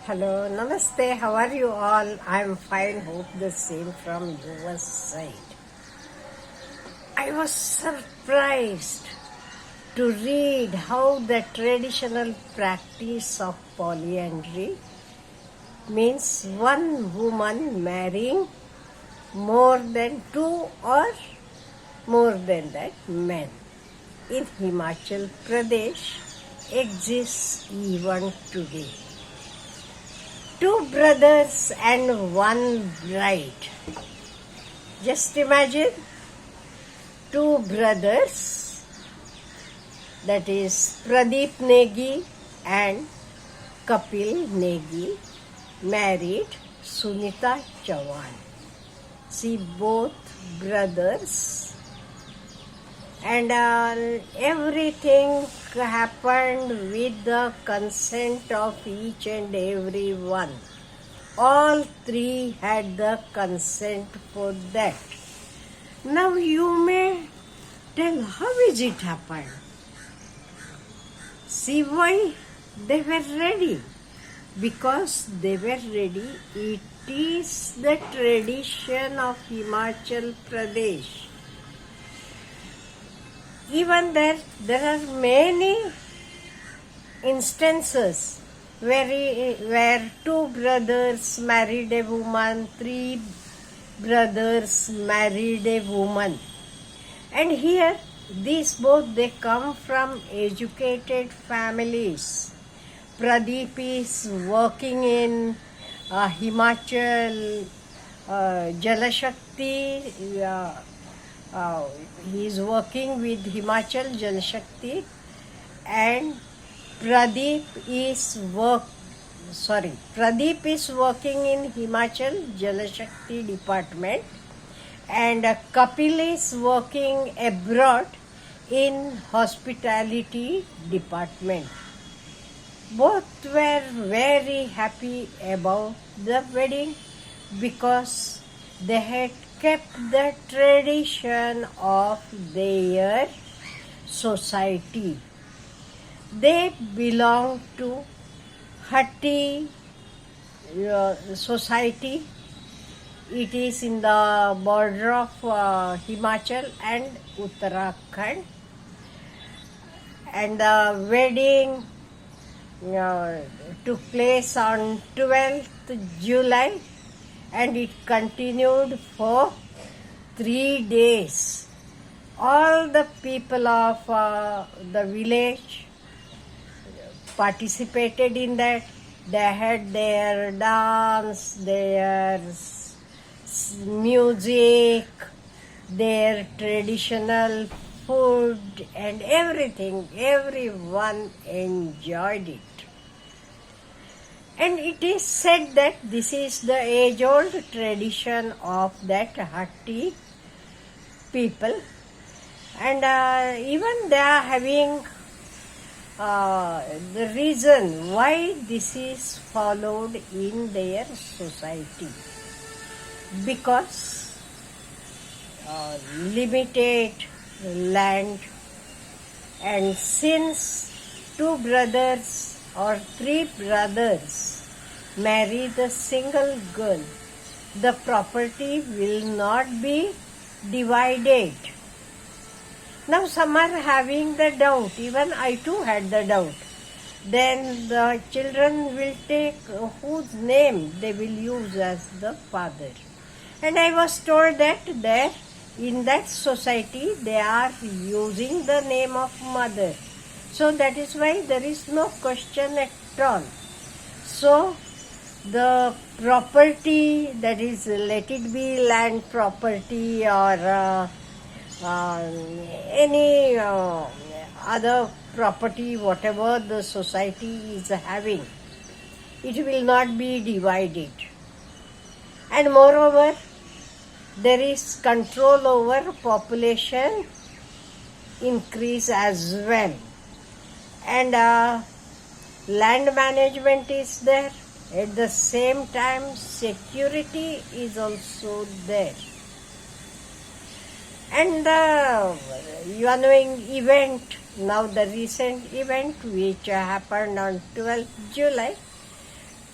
Hello, namaste, how are you all? I'm fine, hope the same from your side. I was surprised to read how the traditional practice of polyandry means one woman marrying more than two or more than that men in Himachal Pradesh exists even today. Two brothers and one bride. Just imagine two brothers, that is Pradeep Negi and Kapil Negi, married Sunita Chauhan. See, both brothers, and everything happened with the consent of each and every one. All three had the consent for that. Now you may tell, how is it happened? See why they were ready. Because they were ready. It is the tradition of Himachal Pradesh. Even there are many instances where two brothers married a woman, three brothers married a woman. And here, these both, they come from educated families. Pradeep is working in Himachal Jalashakti. He is working with Himachal Jalashakti, and Pradeep is working in Himachal Jalashakti department, and Kapil is working abroad in hospitality department. Both were very happy about the wedding because they had kept the tradition of their society. They belong to Hatti society. It is in the border of Himachal and Uttarakhand. And the wedding took place on 12th July, and it continued for 3 days. All the people of the village participated in that. They had their dance, their music, their traditional food, and everything. Everyone enjoyed it. And it is said that this is the age-old tradition of that Hatti people. And even they are having the reason why this is followed in their society. Because limited land, and since two brothers or three brothers marry the single girl, the property will not be divided. Now some are having the doubt, even I too had the doubt. Then the children will take whose name they will use as the father. And I was told that there in that society they are using the name of mother. So that is why there is no question at all. So the property, that is, let it be land property or any other property, whatever the society is having, it will not be divided. And moreover, there is control over population increase as well. And land management is there. At the same time, security is also there. And you are knowing event, now the recent event which happened on 12th July,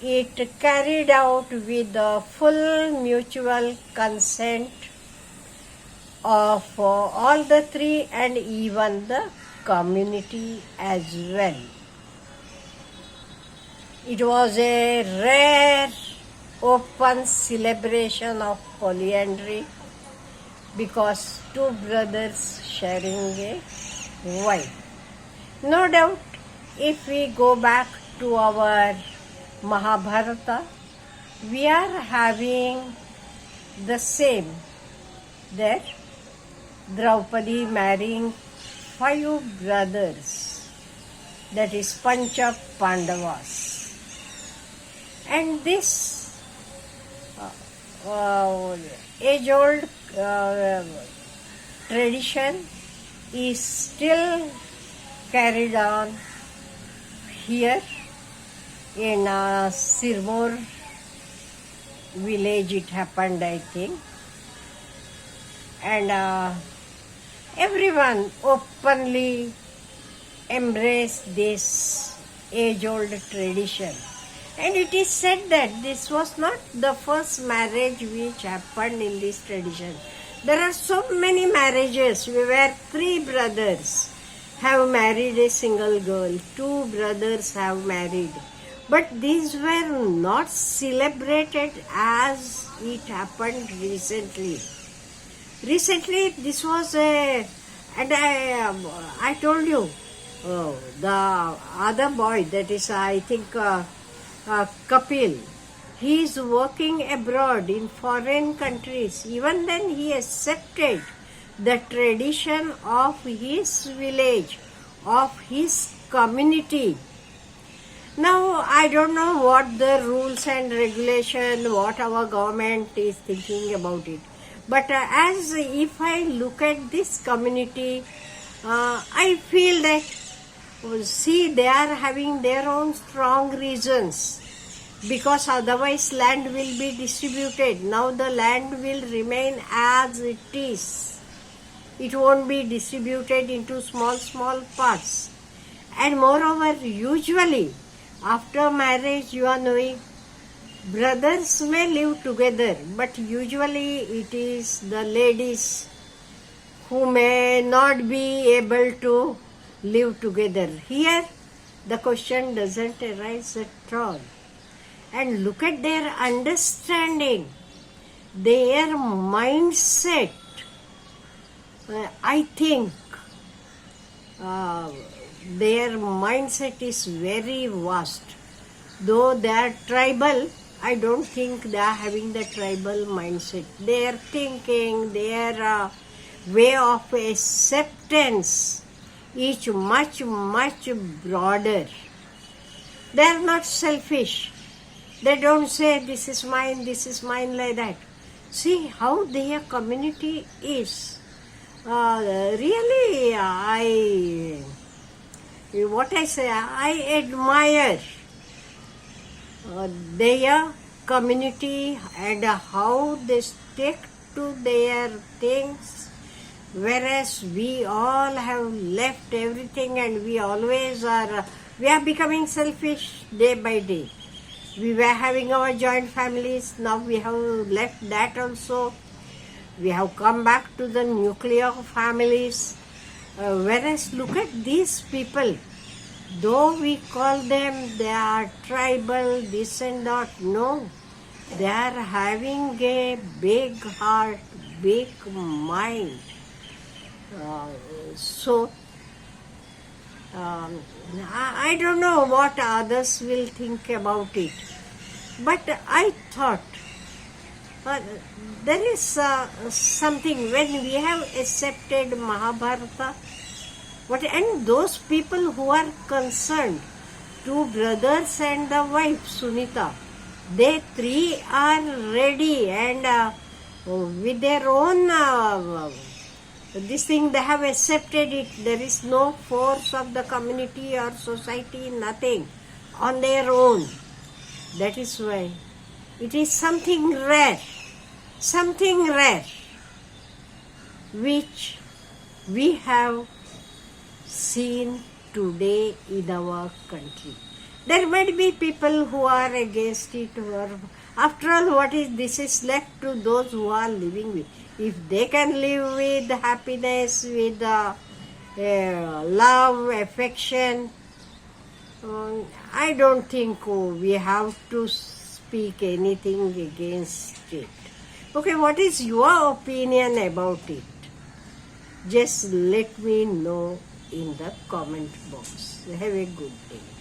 it carried out with the full mutual consent of all the three and even the community as well. It was a rare open celebration of polyandry because two brothers sharing a wife. No doubt, if we go back to our Mahabharata, we are having the same there. Draupadi marrying 5 brothers, that is Pancha Pandavas. And this age-old tradition is still carried on here in Sirmoor village. It happened, I think, and everyone openly embraced this age-old tradition. And it is said that this was not the first marriage which happened in this tradition. There are so many marriages where 3 brothers have married a single girl, 2 brothers have married. But these were not celebrated as it happened recently. Recently, this was and I told you, the other boy, that is, I think, Kapil, he is working abroad in foreign countries. Even then, he accepted the tradition of his village, of his community. Now, I don't know what the rules and regulation, what our government is thinking about it. But as if I look at this community, I feel that, see, they are having their own strong reasons, because otherwise land will be distributed. Now the land will remain as it is. It won't be distributed into small parts. And moreover, usually after marriage, you are knowing, brothers may live together, but usually it is the ladies who may not be able to live together. Here, the question doesn't arise at all. And look at their understanding, their mindset. I think their mindset is very vast. Though they are tribal, I don't think they are having the tribal mindset. Their thinking, their way of acceptance is much broader. They are not selfish. They don't say this is mine like that. See how their community is. Really, I admire their community and how they stick to their things, whereas we all have left everything and we always are becoming selfish day by day. We were having our joint families, now we have left that also. We have come back to the nuclear families. Whereas look at these people, though we call them they are tribal, this and that, no. They are having a big heart, big mind. I don't know what others will think about it. But I thought, there is something when we have accepted Mahabharata, and those people who are concerned, 2 brothers and the wife Sunita, they 3 are ready and with their own this thing they have accepted it. There is no force of the community or society, nothing, on their own. That is why it is something rare, which we have seen today in our country. There might be people who are against it, or after all, what is this is left to those who are living with. If they can live with happiness, with love, affection, I don't think we have to speak anything against it. Okay, what is your opinion about it? Just let me know in the comment box. Have a good day.